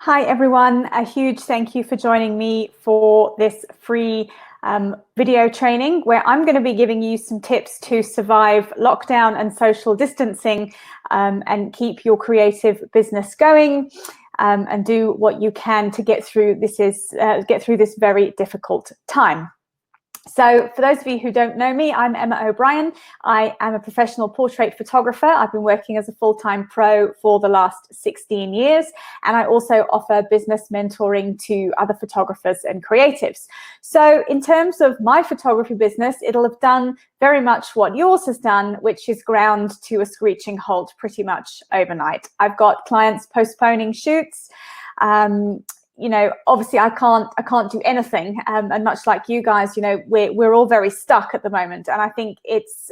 Hi everyone, a huge thank you for joining me for this free video training where I'm going to be giving you some tips to survive lockdown and social distancing and keep your creative business going and do what you can to get through this very difficult time. So for those of you who don't know me, I'm Emma O'Brien. I am a professional portrait photographer. I've been working as a full-time pro for the last 16 years, and I also offer business mentoring to other photographers and creatives. So in terms of my photography business, it'll have done very much what yours has done, which is ground to a screeching halt pretty much overnight. I've got clients postponing shoots. You know, obviously I can't do anything, and much like you guys, you know, we're all very stuck at the moment, and I think it's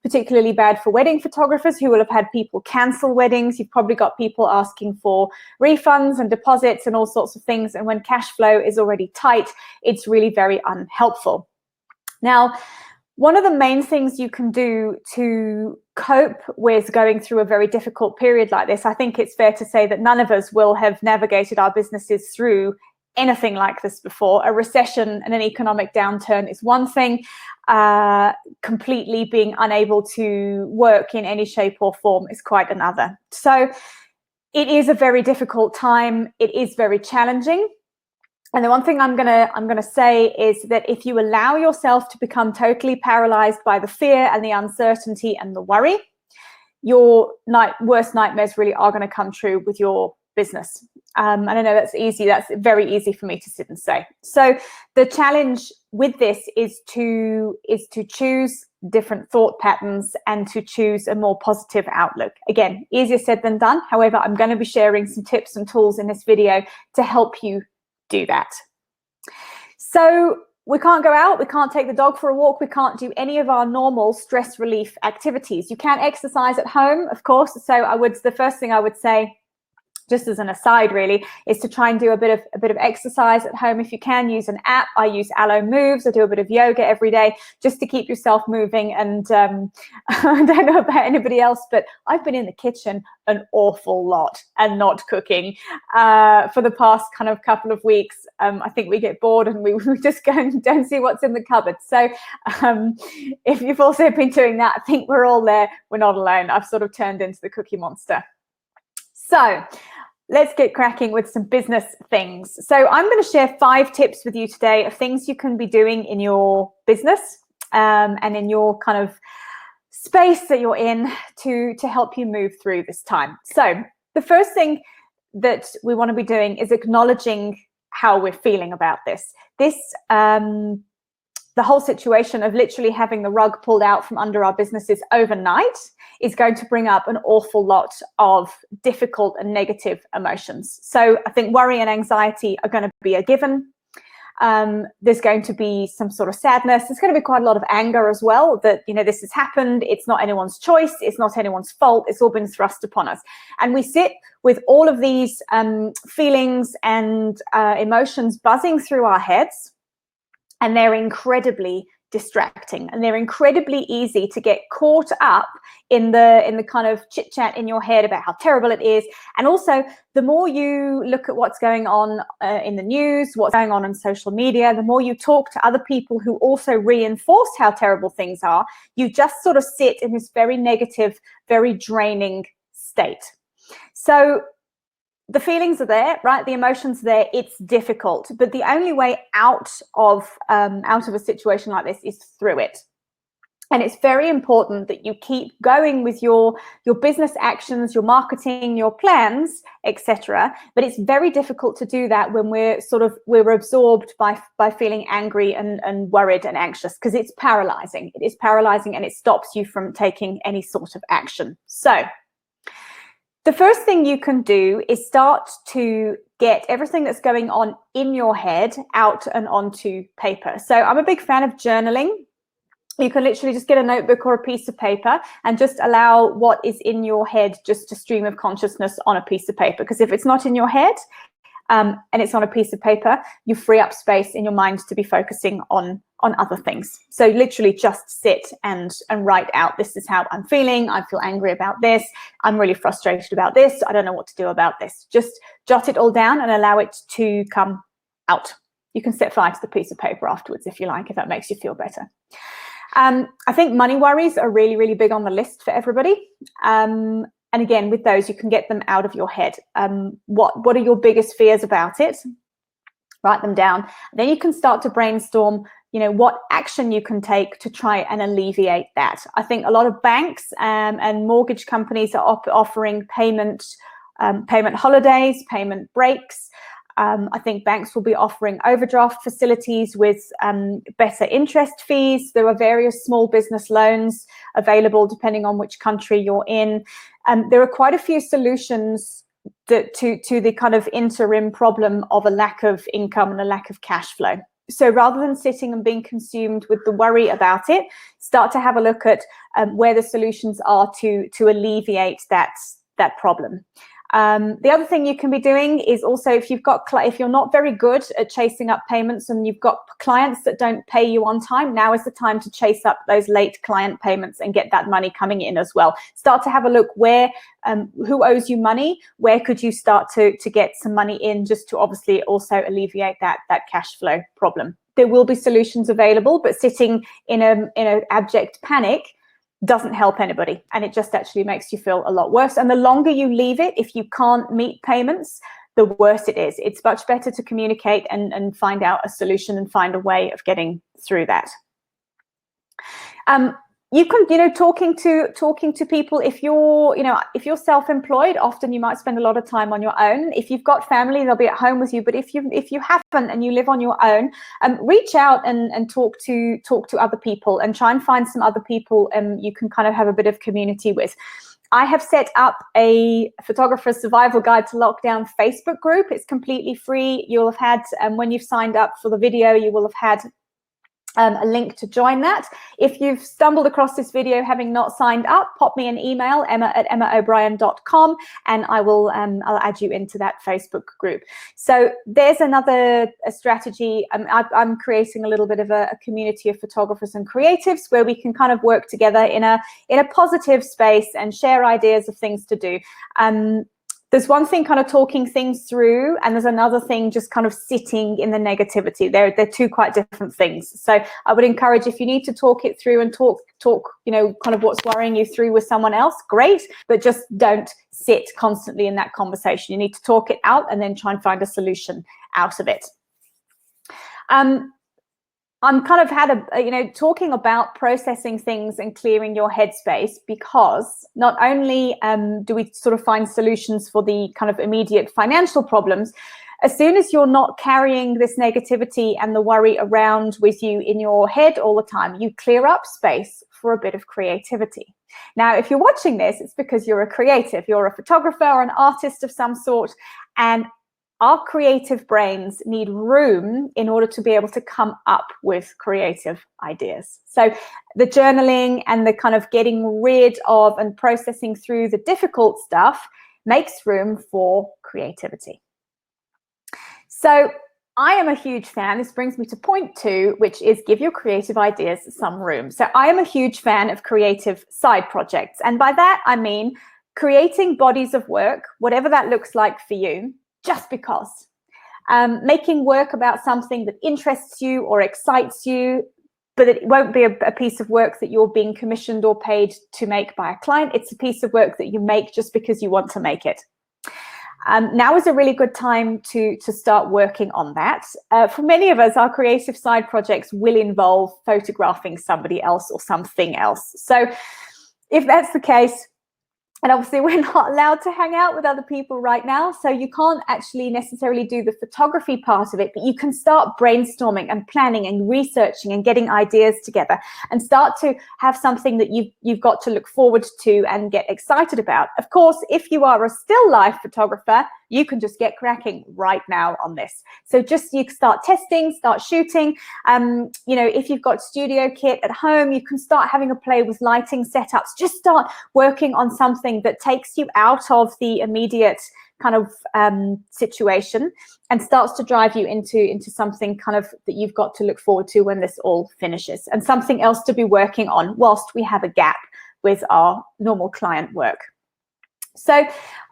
particularly bad for wedding photographers who will have had people cancel weddings. You've probably got people asking for refunds and deposits and all sorts of things, and when cash flow is already tight, it's really very unhelpful. Now, one of the main things you can do to cope with going through a very difficult period like this, I think it's fair to say that none of us will have navigated our businesses through anything like this before. A recession and an economic downturn is one thing. Completely being unable to work in any shape or form is quite another. So it is a very difficult time. It is very challenging. And the one thing I'm gonna say is that if you allow yourself to become totally paralyzed by the fear and the uncertainty and the worry, your worst nightmares really are going to come true with your business. And I know that's easy. That's very easy for me to sit and say. So the challenge with this is to choose different thought patterns and to choose a more positive outlook. Again, easier said than done. However, I'm going to be sharing some tips and tools in this video to help you do that. So we can't go out, we can't take the dog for a walk, we can't do any of our normal stress relief activities. You can exercise at home, of course. So the first thing I would say, just as an aside really, is to try and do a bit of exercise at home. If you can, use an app. I use Alo Moves. I do a bit of yoga every day just to keep yourself moving. And I don't know about anybody else, but I've been in the kitchen an awful lot and not cooking for the past kind of couple of weeks. I think we get bored and we just go and don't see what's in the cupboard. So if you've also been doing that, I think we're all there. We're not alone. I've sort of turned into the cookie monster. So let's get cracking with some business things. So I'm going to share 5 tips with you today of things you can be doing in your business and in your kind of space that you're in to help you move through this time. So the first thing that we want to be doing is acknowledging how we're feeling about this. The whole situation of literally having the rug pulled out from under our businesses overnight is going to bring up an awful lot of difficult and negative emotions. So I think worry and anxiety are going to be a given. There's going to be some sort of sadness. There's going to be quite a lot of anger as well that, you know, this has happened. It's not anyone's choice. It's not anyone's fault. It's all been thrust upon us. And we sit with all of these feelings and emotions buzzing through our heads. And they're incredibly distracting, and they're incredibly easy to get caught up in the kind of chit chat in your head about how terrible it is. And also, the more you look at what's going on in the news, what's going on social media, the more you talk to other people who also reinforce how terrible things are, you just sort of sit in this very negative, very draining state. So the feelings are there, right? The emotions are there. It's difficult, but the only way out of a situation like this is through it. And it's very important that you keep going with your business actions, your marketing, your plans, etc. But it's very difficult to do that when we're absorbed by feeling angry and worried and anxious, because it's paralyzing. It is paralyzing, and it stops you from taking any sort of action. So the first thing you can do is start to get everything that's going on in your head out and onto paper. So I'm a big fan of journaling. You can literally just get a notebook or a piece of paper and just allow what is in your head just to stream of consciousness on a piece of paper. Because if it's not in your head, and it's on a piece of paper, you free up space in your mind to be focusing on other things. So literally just sit and write out, this is how I'm feeling. I feel angry about this. I'm really frustrated about this. I don't know what to do about this. Just jot it all down and allow it to come out. You can set fire to the piece of paper afterwards if you like, if that makes you feel better. I think money worries are really, really big on the list for everybody. And again, with those, you can get them out of your head. What are your biggest fears about it? Write them down. Then you can start to brainstorm, what action you can take to try and alleviate that. I think a lot of banks and mortgage companies are offering payment holidays, payment breaks. I think banks will be offering overdraft facilities with better interest fees. There are various small business loans available depending on which country you're in. There are quite a few solutions to the kind of interim problem of a lack of income and a lack of cash flow. So rather than sitting and being consumed with the worry about it, start to have a look at where the solutions are to alleviate that problem. The other thing you can be doing is also, if you're not very good at chasing up payments and you've got clients that don't pay you on time, now is the time to chase up those late client payments and get that money coming in as well. Start to have a look where, who owes you money, where could you start to get some money in, just to obviously also alleviate that cash flow problem. There will be solutions available, but sitting in a abject panic doesn't help anybody, and it just actually makes you feel a lot worse. And the longer you leave it, if you can't meet payments, the worse it is. It's much better to communicate and find out a solution and find a way of getting through that. You can, talking to people, if you're self-employed, often you might spend a lot of time on your own. If you've got family, they'll be at home with you. But if you haven't and you live on your own, reach out and talk to other people and try and find some other people you can kind of have a bit of community with. I have set up a Photographer's Survival Guide to Lockdown Facebook group. It's completely free. You'll have had, when you've signed up for the video, you will have had a link to join that. If you've stumbled across this video having not signed up, pop me an email, emma@emmaobrien.com, and I'll add you into that Facebook group. So there's another strategy. I'm creating a little bit of a community of photographers and creatives where we can kind of work together in a positive space and share ideas of things to do. There's one thing kind of talking things through, and there's another thing just kind of sitting in the negativity. They're two quite different things. So I would encourage, if you need to talk it through and talk, kind of what's worrying you through with someone else, great, but just don't sit constantly in that conversation. You need to talk it out and then try and find a solution out of it. I'm kind of had talking about processing things and clearing your headspace, because not only do we sort of find solutions for the kind of immediate financial problems, as soon as you're not carrying this negativity and the worry around with you in your head all the time, you clear up space for a bit of creativity. Now, if you're watching this, it's because you're a creative, you're a photographer or an artist of some sort, and our creative brains need room in order to be able to come up with creative ideas. So the journaling and the kind of getting rid of and processing through the difficult stuff makes room for creativity. So I am a huge fan. This brings me to point 2, which is give your creative ideas some room. So I am a huge fan of creative side projects. And by that, I mean creating bodies of work, whatever that looks like for you, just because. Making work about something that interests you or excites you, but it won't be a piece of work that you're being commissioned or paid to make by a client. It's a piece of work that you make just because you want to make it. Now is a really good time to start working on that. For many of us, our creative side projects will involve photographing somebody else or something else. So if that's the case, and obviously we're not allowed to hang out with other people right now, so you can't actually necessarily do the photography part of it, but you can start brainstorming and planning and researching and getting ideas together and start to have something that you've got to look forward to and get excited about. Of course, if you are a still life photographer, you can just get cracking right now on this. So just you start testing, start shooting. If you've got studio kit at home, you can start having a play with lighting setups. Just start working on something that takes you out of the immediate kind of situation, and starts to drive you into something kind of that you've got to look forward to when this all finishes, and something else to be working on whilst we have a gap with our normal client work. So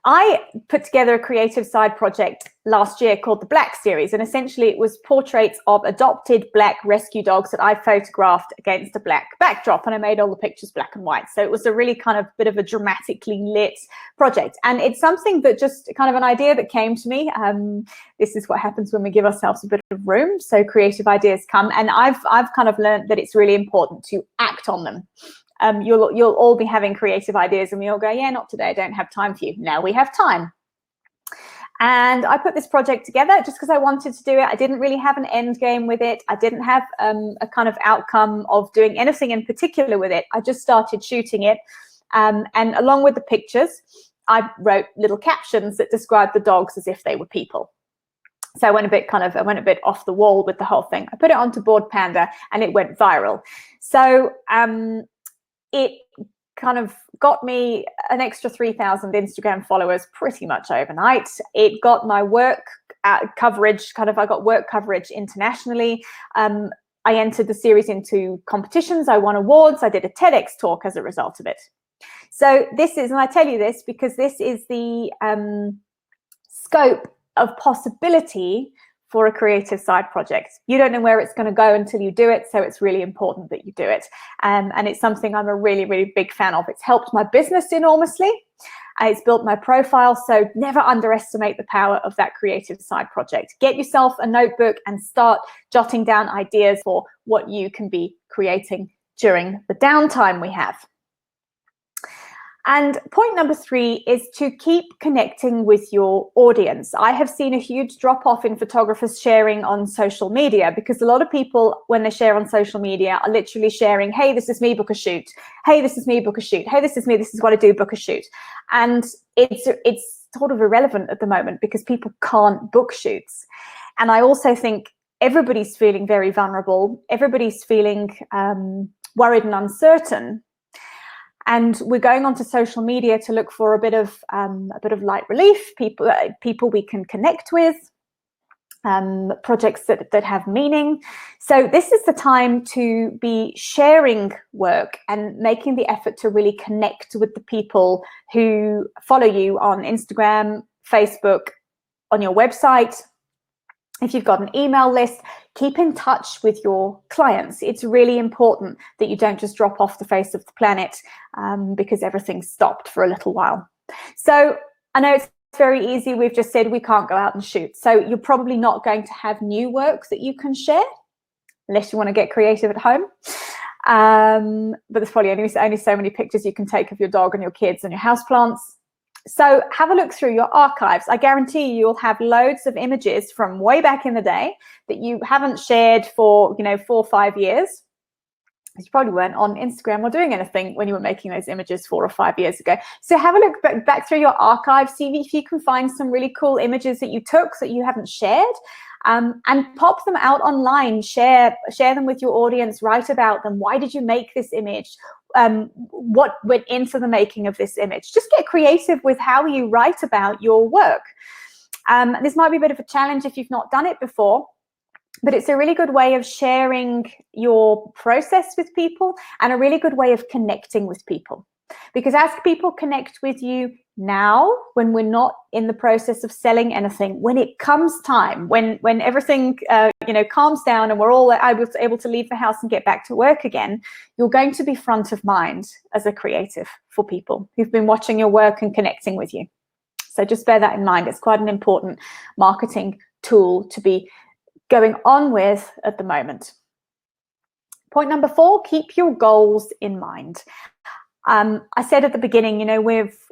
I put together a creative side project last year called the Black Series, and essentially it was portraits of adopted Black rescue dogs that I photographed against a black backdrop, and I made all the pictures black and white. So it was a really kind of bit of a dramatically lit project, and it's something that just kind of an idea that came to me. This is what happens when we give ourselves a bit of room, so creative ideas come, and I've kind of learned that it's really important to act on them. You'll all be having creative ideas, and we all go, yeah, not today, I don't have time for you. Now we have time. And I put this project together just because I wanted to do it. I didn't really have an end game with it. I didn't have a kind of outcome of doing anything in particular with it. I just started shooting it. And along with the pictures, I wrote little captions that described the dogs as if they were people. So I went a bit off the wall with the whole thing. I put it onto Board Panda and it went viral. So it kind of got me an extra 3,000 Instagram followers pretty much overnight. It got my work coverage, I got work coverage internationally. I entered the series into competitions. I won awards. I did a TEDx talk as a result of it. So this is, and I tell you this because this is the scope of possibility for a creative side project. You don't know where it's going to go until you do it, so it's really important that you do it. And it's something I'm a really, really big fan of. It's helped my business enormously. It's built my profile, so never underestimate the power of that creative side project. Get yourself a notebook and start jotting down ideas for what you can be creating during the downtime we have. And point number 3 is to keep connecting with your audience. I have seen a huge drop off in photographers sharing on social media, because a lot of people, when they share on social media, are literally sharing, hey, this is me, book a shoot. Hey, this is me, book a shoot. Hey, this is me, this is what I do, book a shoot. And it's sort of irrelevant at the moment because people can't book shoots. And I also think everybody's feeling very vulnerable. Everybody's feeling worried and uncertain. And we're going onto social media to look for a bit of light relief, people we can connect with, projects that have meaning. So this is the time to be sharing work and making the effort to really connect with the people who follow you on Instagram, Facebook, on your website. If you've got an email list, keep in touch with your clients. It's really important that you don't just drop off the face of the planet because everything's stopped for a little while. So I know it's very easy. We've just said we can't go out and shoot. So you're probably not going to have new work that you can share unless you want to get creative at home. But there's probably only so many pictures you can take of your dog and your kids and your houseplants. So have a look through your archives. I guarantee you'll have loads of images from way back in the day that you haven't shared for 4 or 5 years. You probably weren't on Instagram or doing anything when you were making those images 4 or 5 years ago. So have a look back through your archives, see if you can find some really cool images that you took that you haven't shared. And pop them out online, share them with your audience, write about them. Why did you make this image? What went into the making of this image? Just get creative with how you write about your work. This might be a bit of a challenge if you've not done it before, but it's a really good way of sharing your process with people and a really good way of connecting with people. Because as people connect with you now, when we're not in the process of selling anything, when it comes time, when everything calms down and we're all able to leave the house and get back to work again, you're going to be front of mind as a creative for people who've been watching your work and connecting with you. So just bear that in mind. It's quite an important marketing tool to be going on with at the moment. Point number 4, keep your goals in mind. I said at the beginning,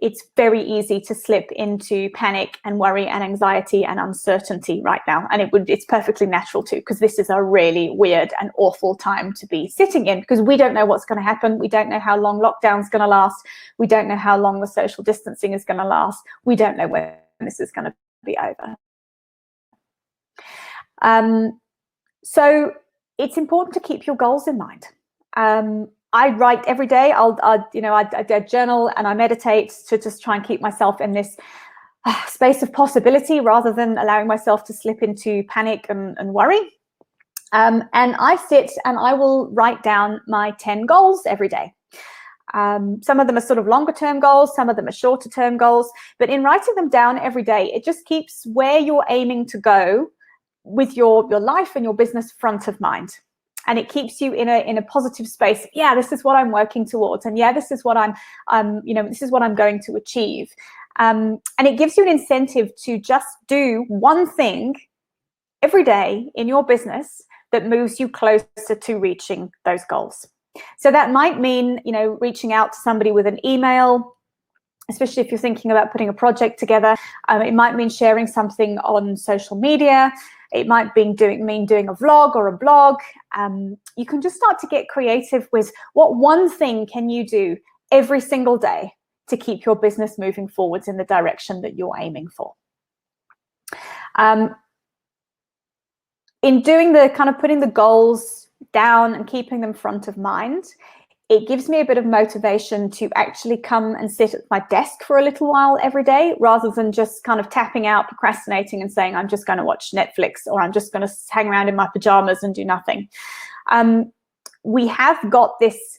it's very easy to slip into panic and worry and anxiety and uncertainty right now. And it's perfectly natural too, because this is a really weird and awful time to be sitting in, because we don't know what's going to happen. We don't know how long lockdown's going to last. We don't know how long the social distancing is going to last. We don't know when this is going to be over. So it's important to keep your goals in mind. I write every day. I journal and I meditate to just try and keep myself in this space of possibility rather than allowing myself to slip into panic and worry. And I sit and I will write down my 10 goals every day. Some of them are sort of longer term goals, some of them are shorter term goals, but in writing them down every day, it just keeps where you're aiming to go with your life and your business front of mind. And it keeps you in a positive space. Yeah, this is what I'm working towards. And yeah, this is what this is what I'm going to achieve. And it gives you an incentive to just do one thing every day in your business that moves you closer to reaching those goals. So that might mean, reaching out to somebody with an email, especially if you're thinking about putting a project together. It might mean sharing something on social media. It might mean doing a vlog or a blog. You can just start to get creative with what one thing can you do every single day to keep your business moving forwards in the direction that you're aiming for. In doing the kind of putting the goals down and keeping them front of mind, it gives me a bit of motivation to actually come and sit at my desk for a little while every day, rather than just kind of tapping out, procrastinating and saying, I'm just going to watch Netflix, or I'm just going to hang around in my pajamas and do nothing. We have got this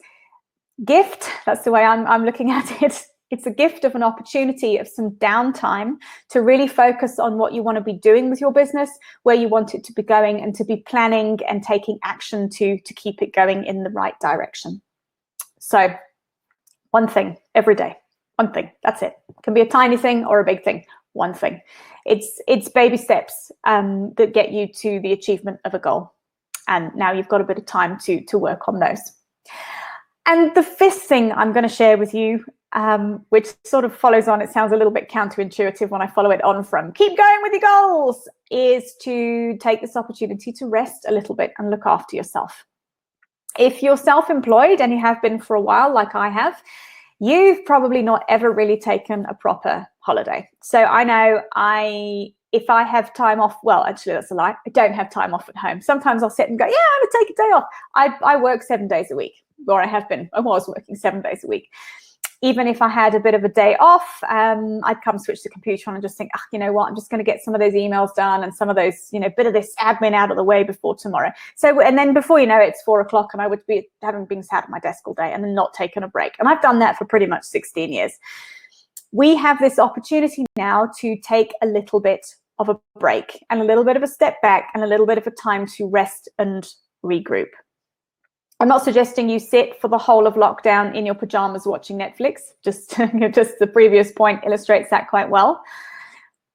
gift. That's the way I'm looking at it. It's a gift of an opportunity of some downtime to really focus on what you want to be doing with your business, where you want it to be going, and to be planning and taking action to keep it going in the right direction. So one thing every day, one thing, that's it. It can be a tiny thing or a big thing, one thing. It's baby steps that get you to the achievement of a goal. And now you've got a bit of time to work on those. And the fifth thing I'm going to share with you, which sort of follows on, it sounds a little bit counterintuitive when I follow it on from keep going with your goals, is to take this opportunity to rest a little bit and look after yourself. If you're self-employed, and you have been for a while, like I have, you've probably not ever really taken a proper holiday. So I know if I have time off, well, actually that's a lie, I don't have time off at home. Sometimes I'll sit and go, yeah, I'm gonna take a day off. I work 7 days a week, or I was working 7 days a week. Even if I had a bit of a day off, I'd come switch the computer on and just think, you know what, I'm just going to get some of those emails done and some of those, bit of this admin out of the way before tomorrow. So, and then before you know it, it's 4 o'clock and I would be having been sat at my desk all day and then not taken a break. And I've done that for pretty much 16 years. We have this opportunity now to take a little bit of a break and a little bit of a step back and a little bit of a time to rest and regroup. I'm not suggesting you sit for the whole of lockdown in your pajamas watching Netflix. Just the previous point illustrates that quite well.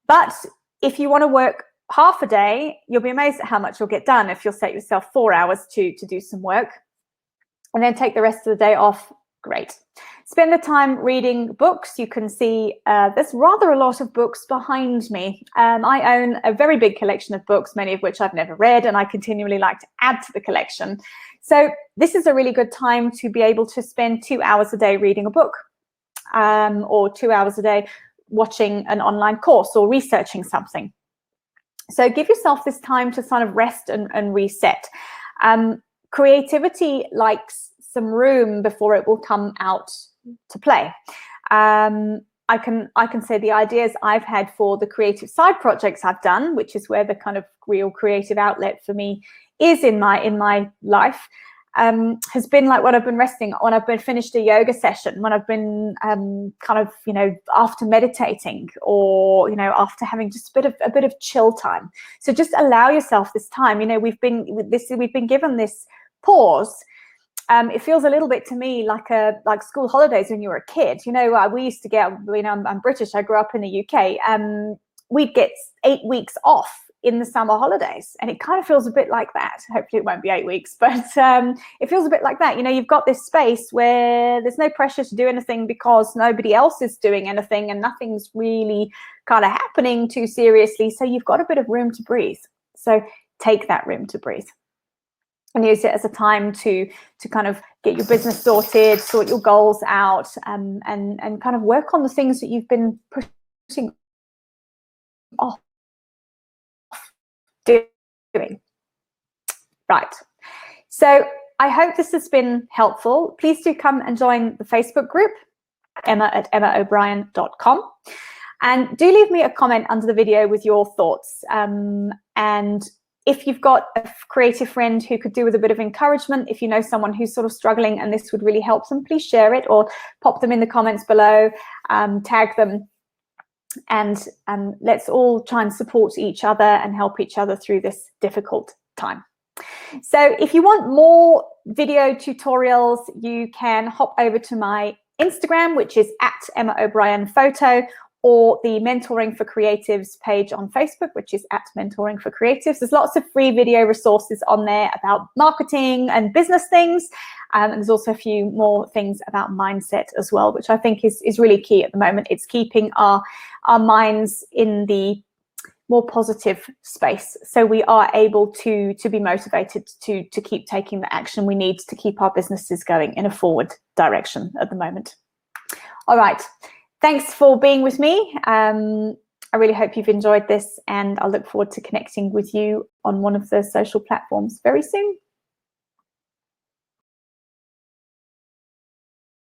But if you want to work half a day, you'll be amazed at how much you'll get done if you'll set yourself 4 hours to do some work and then take the rest of the day off. Great. Spend the time reading books. You can see there's rather a lot of books behind me. I own a very big collection of books, many of which I've never read, and I continually like to add to the collection. So this is a really good time to be able to spend 2 hours a day reading a book, or 2 hours a day watching an online course or researching something. So give yourself this time to sort of rest and reset. Creativity likes some room before it will come out to play. I can say the ideas I've had for the creative side projects I've done, which is where the kind of real creative outlet for me is in my life, has been like when I've been resting, when I've been finished a yoga session, when I've been after meditating, or after having just a bit of chill time. So just allow yourself this time. We've been given this pause. It feels a little bit to me like school holidays when you were a kid. We used to get, I'm British, I grew up in the UK. We'd get 8 weeks off in the summer holidays, and it kind of feels a bit like that. Hopefully it won't be 8 weeks, but it feels a bit like that. You've got this space where there's no pressure to do anything because nobody else is doing anything and nothing's really kind of happening too seriously. So you've got a bit of room to breathe. So take that room to breathe and use it as a time to kind of get your business sorted, sort your goals out, and kind of work on the things that you've been pushing off doing. Right. So I hope this has been helpful. Please do come and join the Facebook group, Emma@emmaobrien.com. And do leave me a comment under the video with your thoughts. And if you've got a creative friend who could do with a bit of encouragement, if you know someone who's sort of struggling and this would really help them, please share it or pop them in the comments below, tag them, and let's all try and support each other and help each other through this difficult time. So if you want more video tutorials, you can hop over to my Instagram, which is @EmmaO'BrienPhoto, or the Mentoring for Creatives page on Facebook, which is @Mentoring for Creatives. There's lots of free video resources on there about marketing and business things. And there's also a few more things about mindset as well, which I think is really key at the moment. It's keeping our minds in the more positive space, so we are able to be motivated to keep taking the action we need to keep our businesses going in a forward direction at the moment. All right, thanks for being with me. I really hope you've enjoyed this, and I look forward to connecting with you on one of the social platforms very soon.